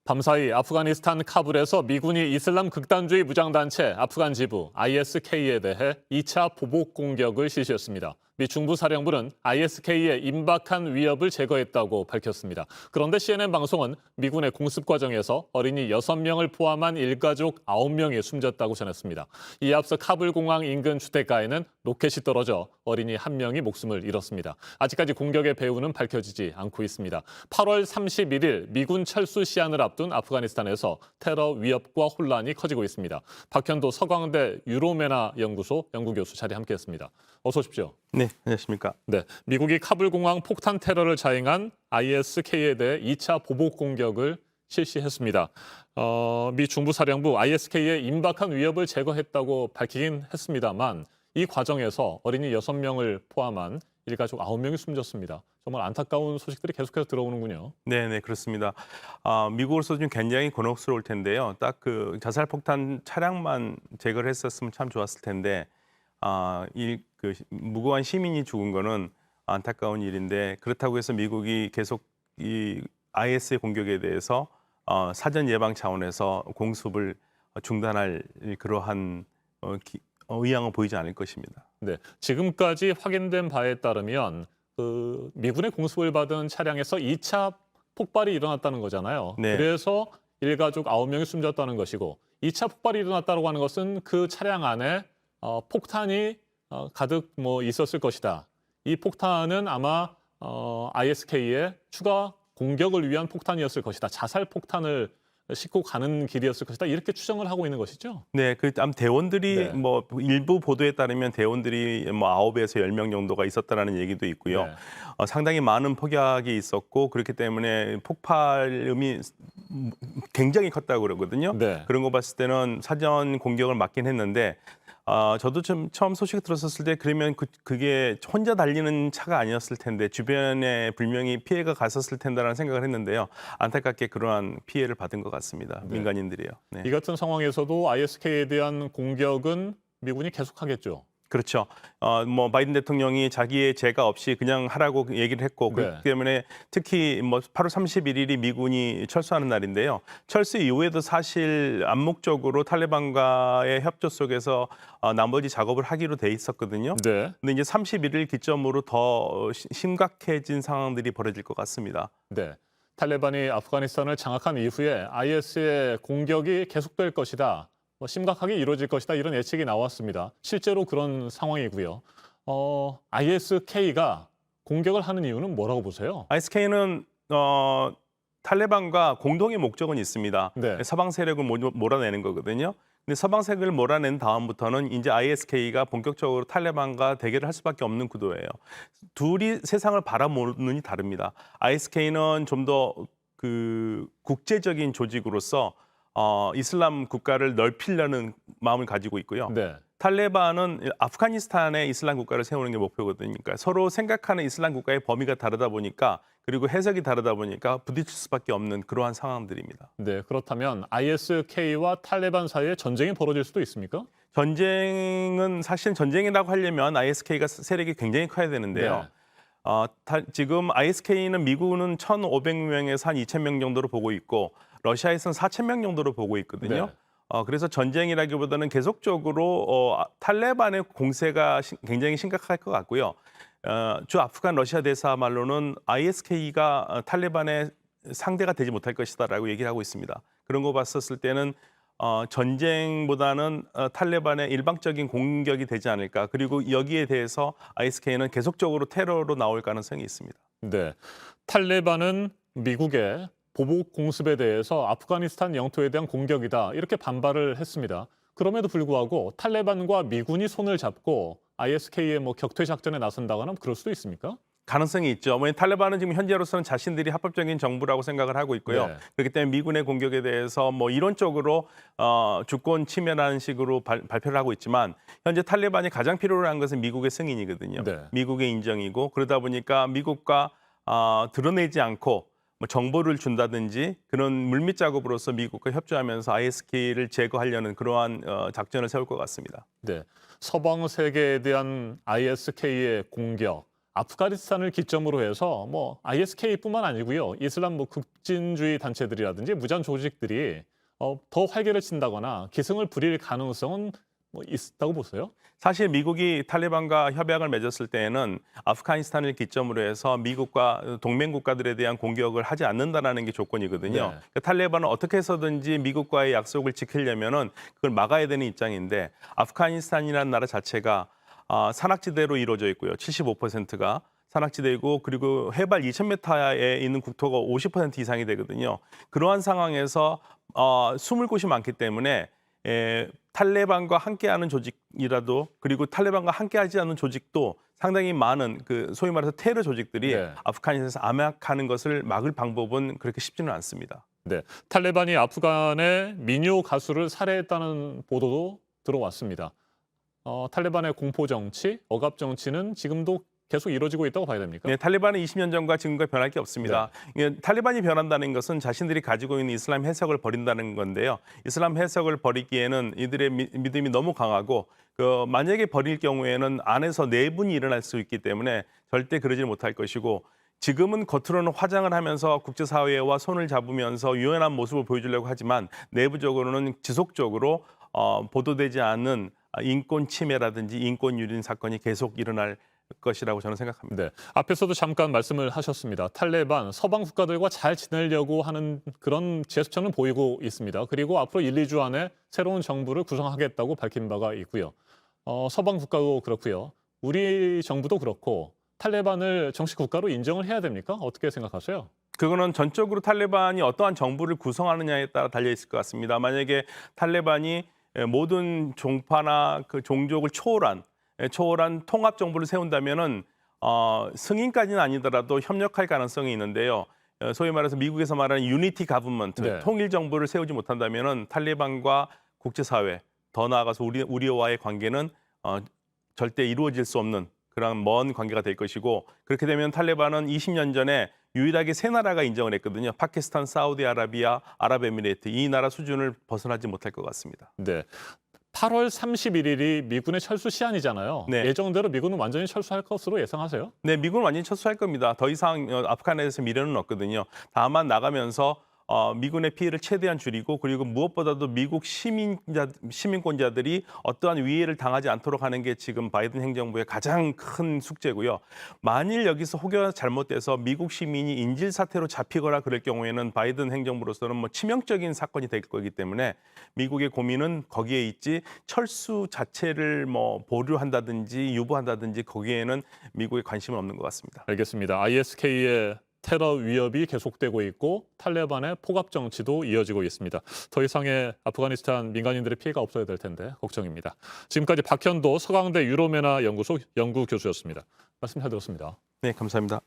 밤사이 아프가니스탄 카불에서 미군이 이슬람 극단주의 무장단체 아프간 지부 ISK에 대해 2차 보복 공격을 실시했습니다. 미 중부사령부는 ISK의 임박한 위협을 제거했다고 밝혔습니다. 그런데 CNN 방송은 미군의 공습 과정에서 어린이 6명을 포함한 일가족 9명이 숨졌다고 전했습니다. 이에 앞서 카불 공항 인근 주택가에는 로켓이 떨어져 어린이 1명이 목숨을 잃었습니다. 아직까지 공격의 배후는 밝혀지지 않고 있습니다. 8월 31일 미군 철수 시한을 앞둔 아프가니스탄에서 테러 위협과 혼란이 커지고 있습니다. 박현도 서강대 유로메나 연구소 연구교수 자리 함께했습니다. 어서 오십시오. 네, 안녕하십니까. 네, 미국이 카불 공항 폭탄 테러를 자행한 ISK에 대해 2차 보복 공격을 실시했습니다. 미 중부사령부 ISK의 임박한 위협을 제거했다고 밝히긴 했습니다만 이 과정에서 어린이 6명을 포함한 일가족 9명이 숨졌습니다. 정말 안타까운 소식들이 계속해서 들어오는군요. 네, 그렇습니다. 미국으로서 좀 굉장히 곤혹스러울 텐데요. 딱 그 자살폭탄 차량만 제거를 했었으면 참 좋았을 텐데 그 무고한 시민이 죽은 거는 안타까운 일인데 그렇다고 해서 미국이 계속 이 IS의 공격에 대해서 사전 예방 차원에서 공습을 중단할 그러한 의향은 보이지 않을 것입니다. 네, 지금까지 확인된 바에 따르면 미군의 공습을 받은 차량에서 2차 폭발이 일어났다는 거잖아요. 네. 그래서 일가족 9명이 숨졌다는 것이고 2차 폭발이 일어났다고 하는 것은 그 차량 안에 폭탄이 가득 있었을 것이다. 이 폭탄은 아마 ISK의 추가 공격을 위한 폭탄이었을 것이다. 자살 폭탄을 싣고 가는 길이었을 것이다. 이렇게 추정을 하고 있는 것이죠. 네, 대원들이 네. 일부 보도에 따르면 대원들이 9에서 10명 정도가 있었다라는 얘기도 있고요. 네. 상당히 많은 폭약이 있었고 그렇기 때문에 폭발음이 굉장히 컸다고 그러거든요. 네. 그런 거 봤을 때는 사전 공격을 막긴 했는데 저도 처음 소식 들었었을 때 그러면 그게 혼자 달리는 차가 아니었을 텐데 주변에 분명히 피해가 갔었을 텐데라는 생각을 했는데요. 안타깝게 그러한 피해를 받은 것 같습니다. 네. 민간인들이요. 네. 이 같은 상황에서도 ISK에 대한 공격은 미군이 계속하겠죠. 그렇죠. 바이든 대통령이 자기의 죄가 없이 그냥 하라고 얘기를 했고 네. 그렇기 때문에 특히 8월 31일이 미군이 철수하는 날인데요. 철수 이후에도 사실 암묵적으로 탈레반과의 협조 속에서 나머지 작업을 하기로 돼 있었거든요. 네. 근데 이제 31일 기점으로 더 심각해진 상황들이 벌어질 것 같습니다. 네. 탈레반이 아프가니스탄을 장악한 이후에 IS의 공격이 계속될 것이다. 심각하게 이루어질 것이다. 이런 예측이 나왔습니다. 실제로 그런 상황이고요. ISK가 공격을 하는 이유는 뭐라고 보세요? ISK는 탈레반과 공동의 목적은 있습니다. 네. 서방 세력을 몰아내는 거거든요. 근데 서방 세력을 몰아낸 다음부터는 이제 ISK가 본격적으로 탈레반과 대결을 할 수밖에 없는 구도예요. 둘이 세상을 바라보는 눈이 다릅니다. ISK는 좀 더 국제적인 조직으로서 이슬람 국가를 넓히려는 마음을 가지고 있고요. 네. 탈레반은 아프가니스탄에 이슬람 국가를 세우는 게 목표거든요. 그러니까 서로 생각하는 이슬람 국가의 범위가 다르다 보니까 그리고 해석이 다르다 보니까 부딪힐 수밖에 없는 그러한 상황들입니다. 네. 그렇다면 ISK와 탈레반 사이에 전쟁이 벌어질 수도 있습니까? 전쟁은 사실 전쟁이라고 하려면 ISK가 세력이 굉장히 커야 되는데요. 지금 ISK는 미국은 1,500명에서 한 2,000명 정도로 보고 있고 러시아에서는 4,000명 정도로 보고 있거든요. 네. 그래서 전쟁이라기보다는 계속적으로 탈레반의 공세가 굉장히 심각할 것 같고요. 주 아프간 러시아 대사말로는 ISK가 탈레반의 상대가 되지 못할 것이다라고 얘기를 하고 있습니다. 그런 거 봤었을 때는 전쟁보다는 탈레반의 일방적인 공격이 되지 않을까. 그리고 여기에 대해서 ISK는 계속적으로 테러로 나올 가능성이 있습니다. 네. 탈레반은 미국의 보복 공습에 대해서 아프가니스탄 영토에 대한 공격이다. 이렇게 반발을 했습니다. 그럼에도 불구하고 탈레반과 미군이 손을 잡고 ISK의 격퇴 작전에 나선다거나 그럴 수도 있습니까? 가능성이 있죠. 탈레반은 지금 현재로서는 자신들이 합법적인 정부라고 생각을 하고 있고요. 네. 그렇기 때문에 미군의 공격에 대해서 이론적으로 주권 침해라는 식으로 발표를 하고 있지만 현재 탈레반이 가장 필요로 한 것은 미국의 승인이거든요. 네. 미국의 인정이고 그러다 보니까 미국과 드러내지 않고 정보를 준다든지 그런 물밑 작업으로서 미국과 협조하면서 ISK를 제거하려는 그러한 작전을 세울 것 같습니다. 네. 서방 세계에 대한 ISK의 공격, 아프가니스탄을 기점으로 해서 뭐 ISK뿐만 아니고요. 이슬람 뭐 급진주의 단체들이라든지 무장 조직들이 더 활개를 친다거나 기승을 부릴 가능성은 뭐 있다고 보세요? 사실 미국이 탈레반과 협약을 맺었을 때에는 아프가니스탄을 기점으로 해서 미국과 동맹 국가들에 대한 공격을 하지 않는다라는 게 조건이거든요. 네. 그러니까 탈레반은 어떻게 해서든지 미국과의 약속을 지키려면은 그걸 막아야 되는 입장인데 아프가니스탄이라는 나라 자체가 산악지대로 이루어져 있고요. 75%가 산악지대이고 그리고 해발 2,000m에 있는 국토가 50% 이상이 되거든요. 그러한 상황에서 숨을 곳이 많기 때문에 탈레반과 함께하는 조직이라도 그리고 탈레반과 함께하지 않는 조직도 상당히 많은 그 소위 말해서 테러 조직들이 네. 아프가니스탄에서 암약하는 것을 막을 방법은 그렇게 쉽지는 않습니다. 네. 탈레반이 아프간의 민요 가수를 살해했다는 보도도 들어왔습니다. 탈레반의 공포 정치, 억압 정치는 지금도 계속 이루어지고 있다고 봐야 됩니까? 네, 탈레반은 20년 전과 지금과 변할 게 없습니다. 탈레반이 변한다는 것은 자신들이 가지고 있는 이슬람 해석을 버린다는 건데요. 이슬람 해석을 버리기에는 이들의 믿음이 너무 강하고 만약에 버릴 경우에는 안에서 내분이 일어날 수 있기 때문에 절대 그러지 못할 것이고 지금은 겉으로는 화장을 하면서 국제사회와 손을 잡으면서 유연한 모습을 보여주려고 하지만 내부적으로는 지속적으로 보도되지 않은 인권 침해라든지 인권 유린 사건이 계속 일어날 것이라고 저는 생각합니다. 네. 앞에서도 잠깐 말씀을 하셨습니다. 탈레반 서방 국가들과 잘 지내려고 하는 그런 제스처는 보이고 있습니다. 그리고 앞으로 1, 2주 안에 새로운 정부를 구성하겠다고 밝힌 바가 있고요. 서방 국가도 그렇고요. 우리 정부도 그렇고 탈레반을 정식 국가로 인정을 해야 됩니까? 어떻게 생각하세요? 그거는 전적으로 탈레반이 어떠한 정부를 구성하느냐에 따라 달려 있을 것 같습니다. 만약에 탈레반이 모든 종파나 그 종족을 초월한 통합 정부를 세운다면은 승인까지는 아니더라도 협력할 가능성이 있는데요. 소위 말해서 미국에서 말하는 유니티 가버먼트, 네. 통일 정부를 세우지 못한다면은 탈레반과 국제사회, 더 나아가서 우리와의 관계는 절대 이루어질 수 없는 그런 먼 관계가 될 것이고 그렇게 되면 탈레반은 20년 전에 유일하게 세 나라가 인정을 했거든요. 파키스탄, 사우디아라비아, 아랍에미레이트 이 나라 수준을 벗어나지 못할 것 같습니다. 네. 8월 31일이 미군의 철수 시한이잖아요. 네. 예정대로 미군은 완전히 철수할 것으로 예상하세요? 네, 미국은 완전히 철수할 겁니다. 더 이상 아프간에서 미래는 없거든요. 다만 나가면서 미군의 피해를 최대한 줄이고 그리고 무엇보다도 미국 시민권자들이 어떠한 위해를 당하지 않도록 하는 게 지금 바이든 행정부의 가장 큰 숙제고요. 만일 여기서 혹여 잘못돼서 미국 시민이 인질 사태로 잡히거나 그럴 경우에는 바이든 행정부로서는 뭐 치명적인 사건이 될 거기 때문에 미국의 고민은 거기에 있지 철수 자체를 뭐 보류한다든지 유보한다든지 거기에는 미국의 관심은 없는 것 같습니다. 알겠습니다. ISK의 테러 위협이 계속되고 있고 탈레반의 포갑 정치도 이어지고 있습니다. 더 이상의 아프가니스탄 민간인들의 피해가 없어야 될 텐데 걱정입니다. 지금까지 박현도 서강대 유로메나 연구소 연구교수였습니다. 말씀 잘 들었습니다. 네, 감사합니다.